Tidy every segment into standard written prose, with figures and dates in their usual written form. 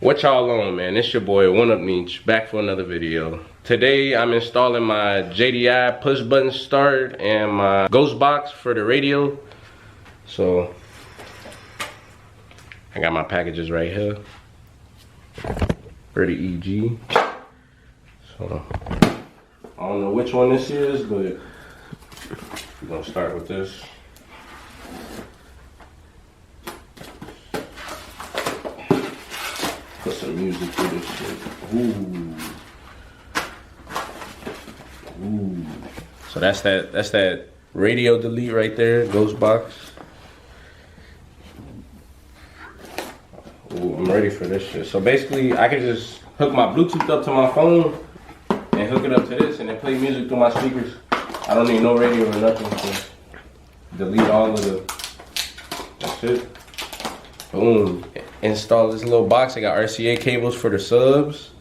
What y'all on, man? It's your boy, One Up Niche, back for another video. Today, I'm installing my JDI push button start and my ghost box for the radio. So, I got my packages right here for the EG. So, I don't know which one this is, but we're gonna start with this. Put some music to this shit. Ooh. Ooh. So that's that radio delete right there, ghost box. Ooh, I'm ready for this shit. So basically I can just hook my Bluetooth up to my phone and hook it up to this and then play music through my speakers. I don't need no radio or nothing to delete all of that shit. Boom. Install this little box. I got RCA cables for the subs.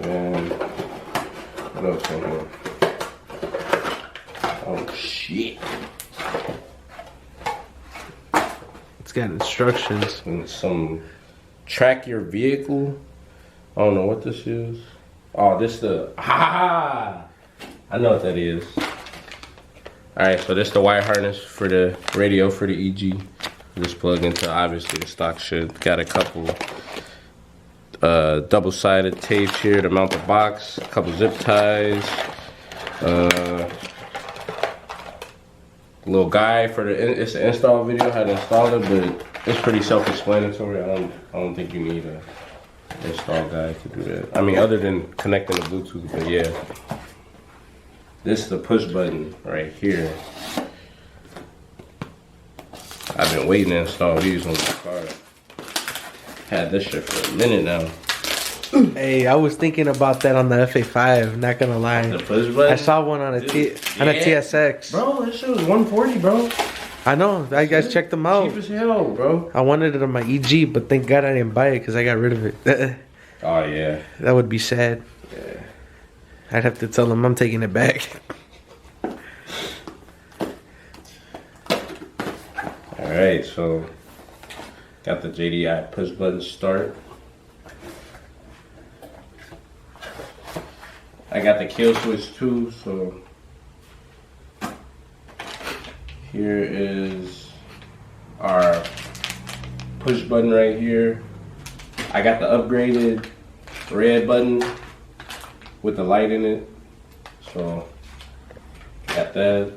And what else in here? Oh shit. It's got instructions. And some track your vehicle. I don't know what this is. Oh, this the I know what that is. Alright, so this the wire harness for the radio for the EG. Just plug into obviously the stock shit. Got a couple double-sided tapes here to mount the box, a couple zip ties, little guide for it's an install video how to install it, but it's pretty self-explanatory. I don't think you need a install guide to do that. I mean, other than connecting the Bluetooth, but yeah. This is the push button right here. I've been waiting to install these on the car. Had this shit for a minute now. Hey, I was thinking about that on the FA5, not gonna lie. The push button? I saw one on a TSX. Bro, this shit was 140, bro. I know, I guys checked them out. Cheap as hell, bro. I wanted it on my EG, but thank God I didn't buy it because I got rid of it. Oh, yeah. That would be sad. Yeah. I'd have to tell them I'm taking it back. Alright, so got the JDI push button start. I got the kill switch too, so here is our push button right here. I got the upgraded red button with the light in it, so got that.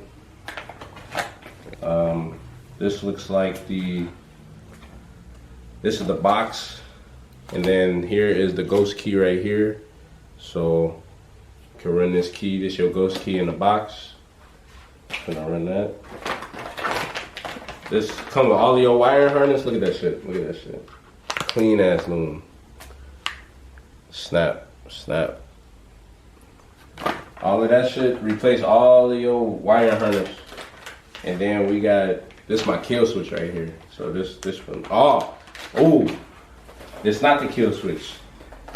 This looks like this is the box, and then here is the ghost key right here. So you can run this key, this your ghost key in the box. I'm gonna run that. This comes with all of your wire harness. Look at that shit, look at that shit. Clean ass loom. Snap, snap. All of that shit, replace all of your wire harness. And then we got, this is my kill switch right here. So this one, it's not the kill switch.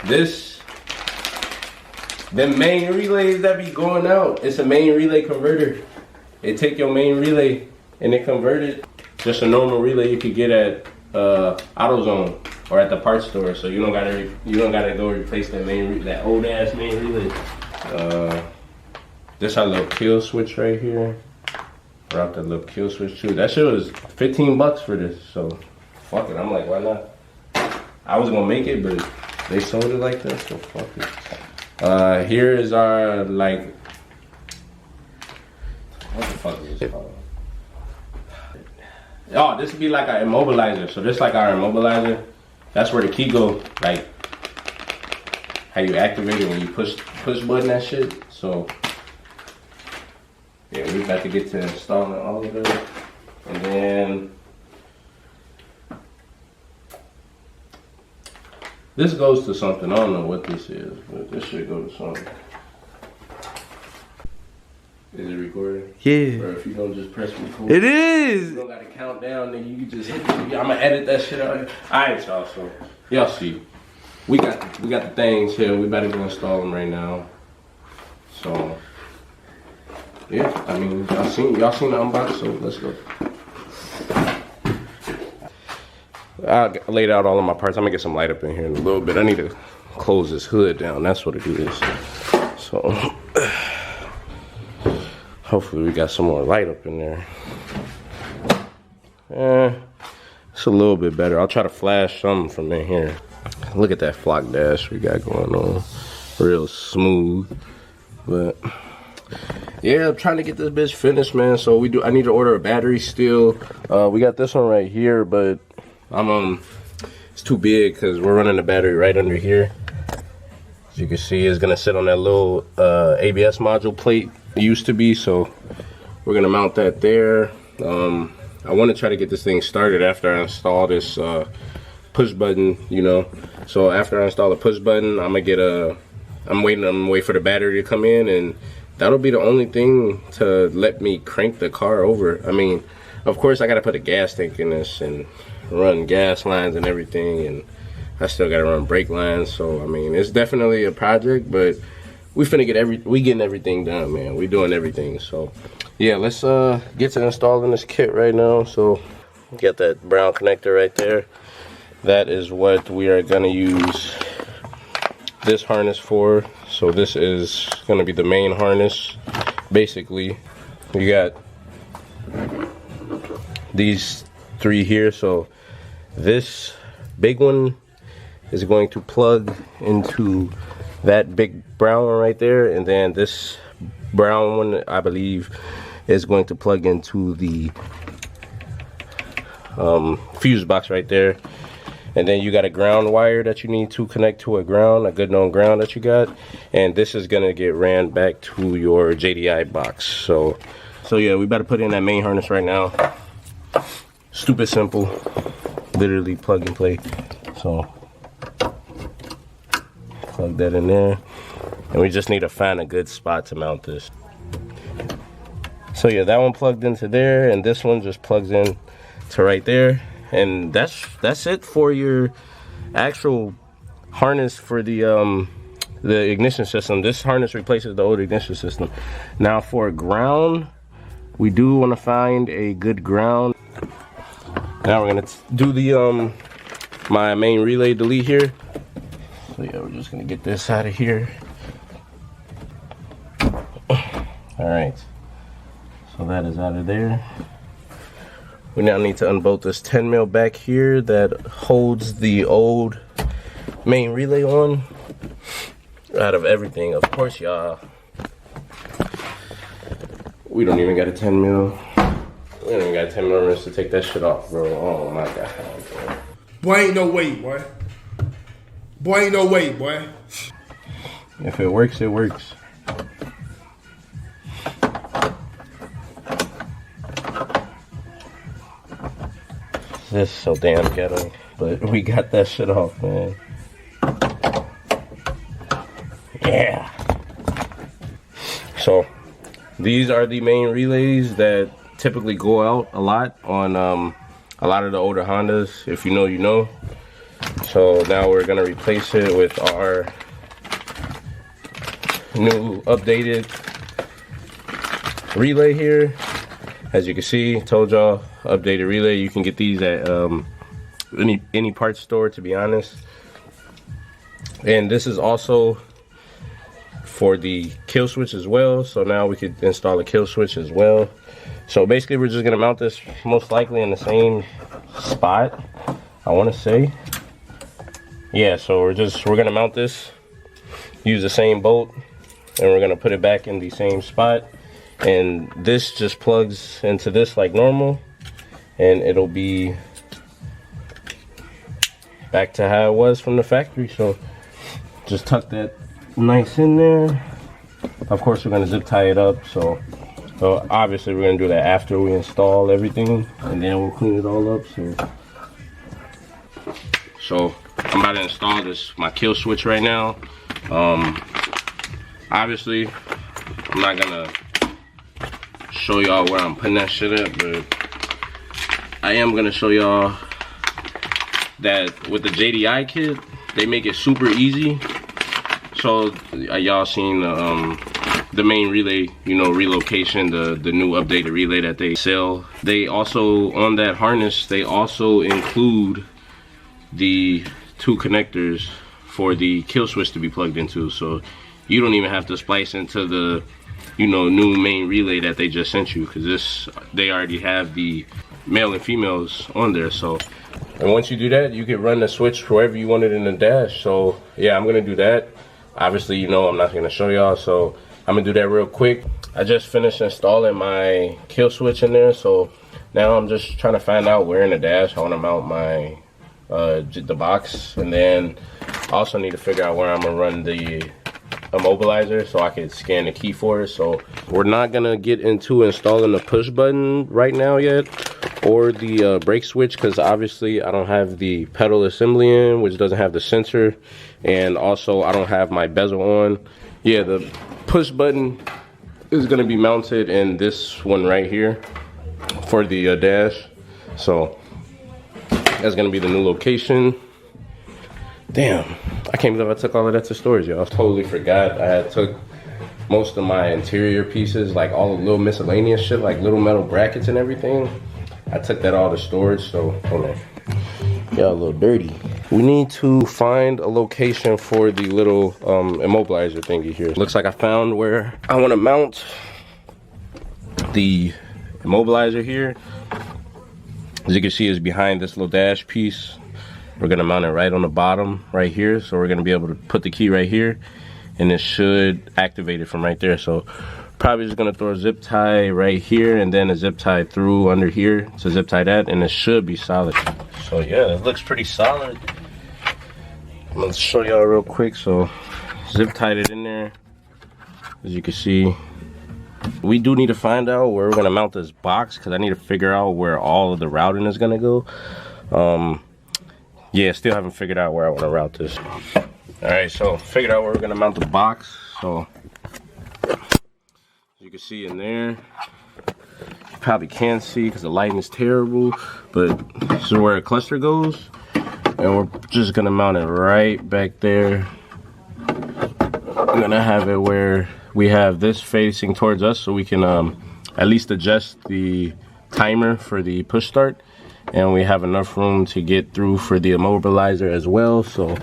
The main relays that be going out, it's a main relay converter. It take your main relay and it convert it. Just a normal relay you could get at AutoZone or at the parts store. So you don't gotta go replace that old ass main relay. This our little kill switch right here. Brought the little kill switch too. That shit was 15 bucks for this, so fuck it. I'm like, why not? I was gonna make it, but they sold it like that, so fuck it. Here is our, like, what the fuck is this called? Oh, this would be like our immobilizer. So this like our immobilizer. That's where the key go, like how you activate it when you push button that shit. So yeah, we're about to get to installing all of it. And then this goes to something. I don't know what this is, but this should go to something. Is it recording? Yeah. Or if you don't just press record. It is! You don't gotta count down, then you can just hit it. I'm gonna edit that shit out. Alright, y'all, so y'all see. We got the things here. We about to go install them right now. So yeah, I mean, y'all seen the unbox, so let's go. I laid out all of my parts. I'm gonna get some light up in here in a little bit. I need to close this hood down. That's what it is. So hopefully we got some more light up in there. It's a little bit better. I'll try to flash something from in here. Look at that flock dash we got going on. Real smooth. But yeah, I'm trying to get this bitch finished, man. So I need to order a battery still. We got this one right here, but it's too big because we're running the battery right under here. As you can see, it's gonna sit on that little ABS module plate it used to be, so we're gonna mount that there. I want to try to get this thing started after I install this push button, you know. So after I install the push button, I'm waiting for the battery to come in, and that'll be the only thing to let me crank the car over. I mean, of course I gotta put a gas tank in this and run gas lines and everything, and I still gotta run brake lines. So I mean, it's definitely a project, but we getting everything done, man. We doing everything. So yeah, let's get to installing this kit right now. So get that brown connector right there. That is what we are gonna use this harness for. So this is gonna be the main harness. Basically, you got these three here. So this big one is going to plug into that big brown one right there, and then this brown one, I believe, is going to plug into the fuse box right there. And then you got a ground wire that you need to connect to a good known ground that you got, and this is gonna get ran back to your JDI box. So yeah, we better put in that main harness right now. Stupid simple, literally plug and play. So plug that in there, and we just need to find a good spot to mount this. So yeah, that one plugged into there, and this one just plugs in to right there, and that's it for your actual harness for the ignition system. This harness replaces the old ignition system. Now for ground, we do want to find a good ground. Now we're gonna do the my main relay delete here. So yeah, we're just gonna get this out of here. All right, so that is out of there. We now need to unbolt this 10 mil back here that holds the old main relay on. Out of everything, of course, y'all. We don't even got a 10 mil. We don't even got 10 mil wrist to take that shit off, bro. Oh my god. Bro. Boy, ain't no way, boy. Boy, ain't no way, boy. If it works, it works. This is so damn ghetto, but we got that shit off, man. Yeah. So these are the main relays that typically go out a lot on a lot of the older Hondas. If you know, you know. So now we're gonna replace it with our new updated relay here. As you can see, told y'all, updated relay. You can get these at any parts store, to be honest. And this is also for the kill switch as well. So now we could install a kill switch as well. So basically we're just gonna mount this most likely in the same spot, I wanna say. Yeah, so we're gonna mount this, use the same bolt, and we're gonna put it back in the same spot. And this just plugs into this like normal, and it'll be back to how it was from the factory. So just tuck that nice in there. Of course we're gonna zip tie it up, so obviously we're gonna do that after we install everything, and then we'll clean it all up. So I'm about to install my kill switch right now. Obviously I'm not gonna show y'all where I'm putting that shit at, but I am gonna show y'all that with the JDI kit, they make it super easy. So y'all seen the main relay, you know, relocation, the new updated relay that they sell. They also, on that harness, they also include the 2 connectors for the kill switch to be plugged into, so you don't even have to splice into the, you know, new main relay that they just sent you, because this, they already have the male and females on there. So, and once you do that, you can run the switch wherever you want it in the dash. So yeah, I'm gonna do that. Obviously, you know, I'm not gonna show y'all, so I'm gonna do that real quick. I just finished installing my kill switch in there, so now I'm just trying to find out where in the dash I want to mount my the box, and then I also need to figure out where I'm gonna run the immobilizer so I can scan the key for it. So we're not gonna get into installing the push button right now yet, or the brake switch, because obviously I don't have the pedal assembly in, which doesn't have the sensor, and also I don't have my bezel on. Yeah, the push button is gonna be mounted in this one right here for the dash. So that's gonna be the new location. Damn, I can't believe I took all of that to storage, y'all. I totally forgot I had took most of my interior pieces, like all the little miscellaneous shit, like little metal brackets and everything. I took that all to storage, so hold on. Yeah, a little dirty. We need to find a location for the little immobilizer thingy here. Looks like I found where I want to mount the immobilizer here. As you can see, is behind this little dash piece. We're gonna mount it right on the bottom right here, so we're gonna be able to put the key right here, and it should activate it from right there. So probably just gonna throw a zip tie right here, and then a zip tie through under here to zip tie that, and it should be solid. So yeah, it looks pretty solid. I'm gonna show y'all real quick. So zip tied it in there, as you can see. We do need to find out where we're gonna mount this box, because I need to figure out where all of the routing is gonna go. Yeah, still haven't figured out where I want to route this. All right, so figured out where we're gonna mount the box. So as you can see in there, you probably can't see because the lighting is terrible, but this is where a cluster goes, and we're just gonna mount it right back there. I'm gonna have it where we have this facing towards us, so we can at least adjust the timer for the push start, and we have enough room to get through for the immobilizer as well. So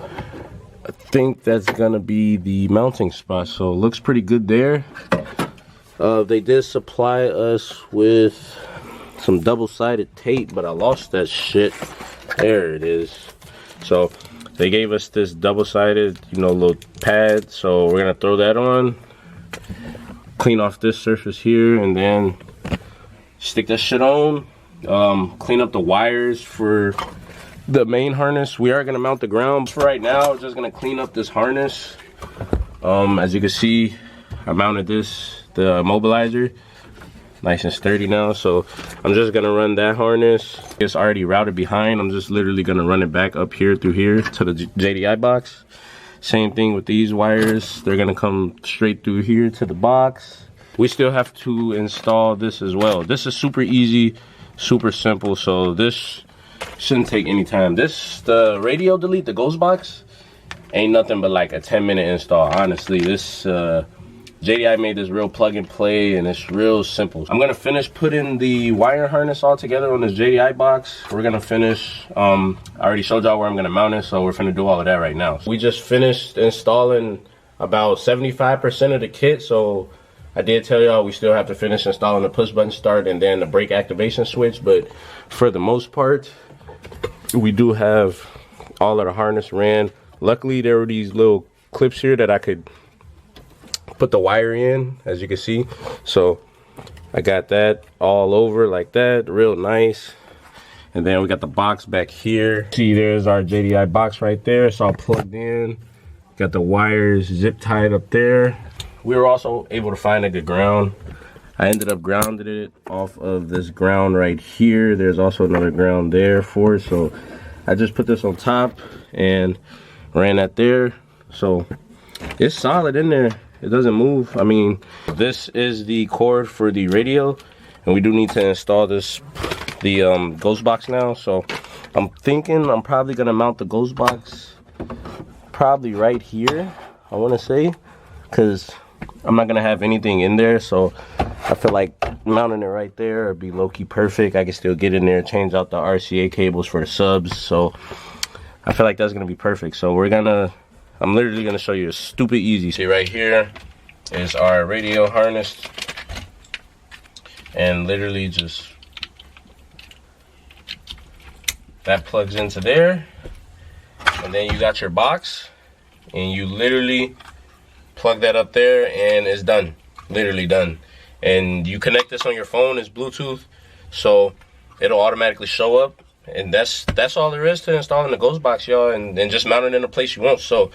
I think that's gonna be the mounting spot. So it looks pretty good there. They did supply us with some double-sided tape, but I lost that shit. There it is. So they gave us this double-sided, you know, little pad. So we're gonna throw that on, clean off this surface here, and then stick that shit on. Clean up the wires for the main harness. We are gonna mount the ground. For right now, just gonna clean up this harness. As you can see, I mounted this, the immobilizer, nice and sturdy now. So I'm just gonna run that harness. It's already routed behind. I'm just literally gonna run it back up here through here to the JDI box. Same thing with these wires. They're gonna come straight through here to the box. We still have to install this as well. This is super easy, super simple, so this shouldn't take any time. This, the radio delete, the ghost box, ain't nothing but like a 10-minute install. Honestly, this JDI made this real plug and play, and it's real simple. I'm gonna finish putting the wire harness all together on this JDI box. We're gonna finish, I already showed y'all where I'm gonna mount it, so we're finna do all of that right now. We just finished installing about 75% of the kit, so I did tell y'all we still have to finish installing the push button start and then the brake activation switch, but for the most part, we do have all of the harness ran. Luckily, there were these little clips here that I could put the wire in, as you can see. So I got that all over like that, real nice. And then we got the box back here. See, there's our JDI box right there. It's all plugged in. Got the wires zip tied up there. We were also able to find a good ground. I ended up grounding it off of this ground right here. There's also another ground there for it. So I just put this on top and ran that there. So it's solid in there. It doesn't move. I mean, this is the cord for the radio, and we do need to install this, the ghost box now. So I'm thinking I'm probably gonna mount the ghost box probably right here, I want to say, because I'm not gonna have anything in there, so I feel like mounting it right there would be low-key perfect. I can still get in there, change out the RCA cables for the subs. So I feel like that's gonna be perfect. So I'm literally gonna show you a stupid easy. See right here is our radio harness, and literally just that plugs into there, and then you got your box, and you literally plug that up there, and it's done. Literally done. And you connect this on your phone. It's Bluetooth, so it'll automatically show up. And that's all there is to installing the Ghost Box, y'all, and just mount it in the place you want. So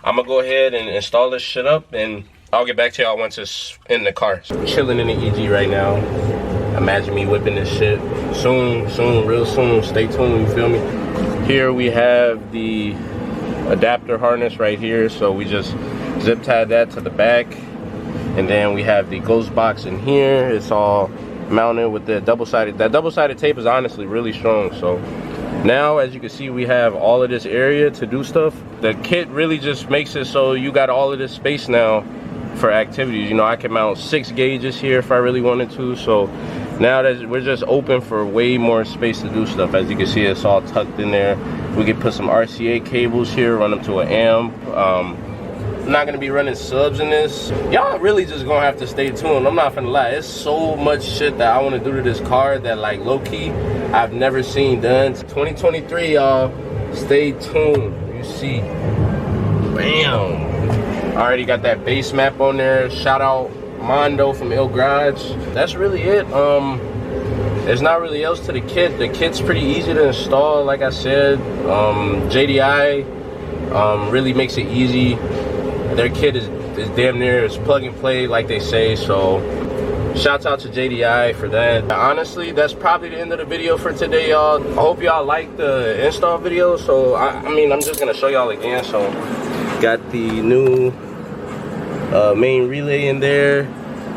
I'm gonna go ahead and install this shit up, and I'll get back to y'all once it's in the car. So I'm chilling in the EG right now. Imagine me whipping this shit soon, real soon. Stay tuned, you feel me? Here we have the adapter harness right here. So we just zip tied that to the back, and then we have the Ghost Box in here. It's all mounted with the double-sided. That double-sided tape is honestly really strong. So now, as you can see, we have all of this area to do stuff. The kit really just makes it so you got all of this space now for activities. You know, I can mount 6 gauges here if I really wanted to. So now that we're just open for way more space to do stuff. As you can see, it's all tucked in there. We can put some RCA cables here, run them to an amp. I'm not gonna be running subs in this. Y'all really just gonna have to stay tuned. I'm not gonna lie, it's so much shit that I want to do to this car that, like, low-key I've never seen done. 2023, y'all, stay tuned. You see, bam, I already got that base map on there. Shout out Mondo from Il Garage. That's really it. There's not really else to the kit. The kit's pretty easy to install, like I said. JDI really makes it easy. Their kit is damn near as plug and play, like they say. So shouts out to JDI for that. Honestly, that's probably the end of the video for today, y'all. I hope y'all liked the install video. So I mean, I'm just gonna show y'all again. So got the new main relay in there.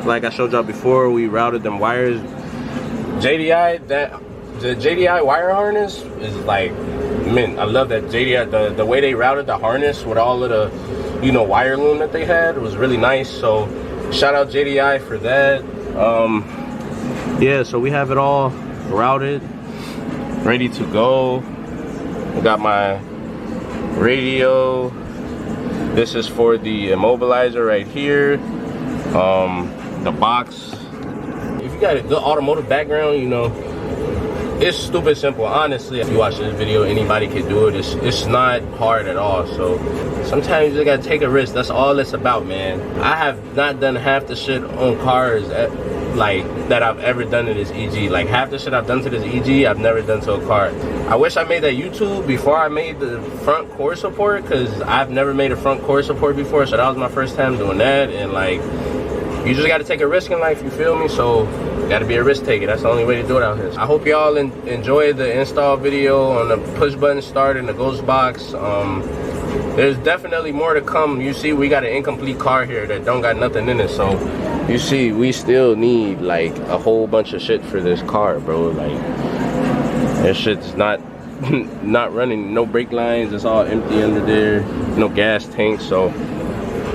Like I showed y'all before, we routed them wires. JDI, the JDI wire harness is like, man, I love that JDI. The way they routed the harness with all of the, you know, wire loom that they had, was really nice. So shout out JDI for that. Yeah, so we have it all routed, ready to go. I got my radio. This is for the immobilizer right here. The box. If you got a good automotive background, you know, it's stupid simple. Honestly, if you watch this video, anybody can do it. It's not hard at all. So sometimes you just gotta take a risk. That's all it's about, man. I have not done half the shit on cars that I've ever done to this EG. Like, half the shit I've done to this EG, I've never done to a car. I wish I made that YouTube before I made the front core support, because I've never made a front core support before. So that was my first time doing that. And like, you just gotta take a risk in life, you feel me? So gotta be a risk taker. That's the only way to do it out here. I hope y'all enjoyed the install video on the push button start and the Ghost Box. There's definitely more to come. You see, we got an incomplete car here that don't got nothing in it. So you see, we still need like a whole bunch of shit for this car, bro. Like, this shit's not running. No brake lines. It's all empty under there. No gas tank. So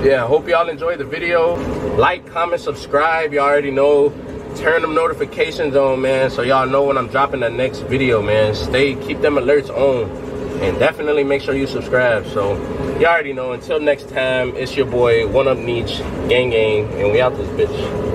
yeah, I hope y'all enjoyed the video. Like, comment, subscribe. Y'all already know. Turn them notifications on, man, so y'all know when I'm dropping the next video, man. Keep them alerts on, and definitely make sure you subscribe. So y'all already know. Until next time, it's your boy 1UP Neech, gang, and we out this bitch.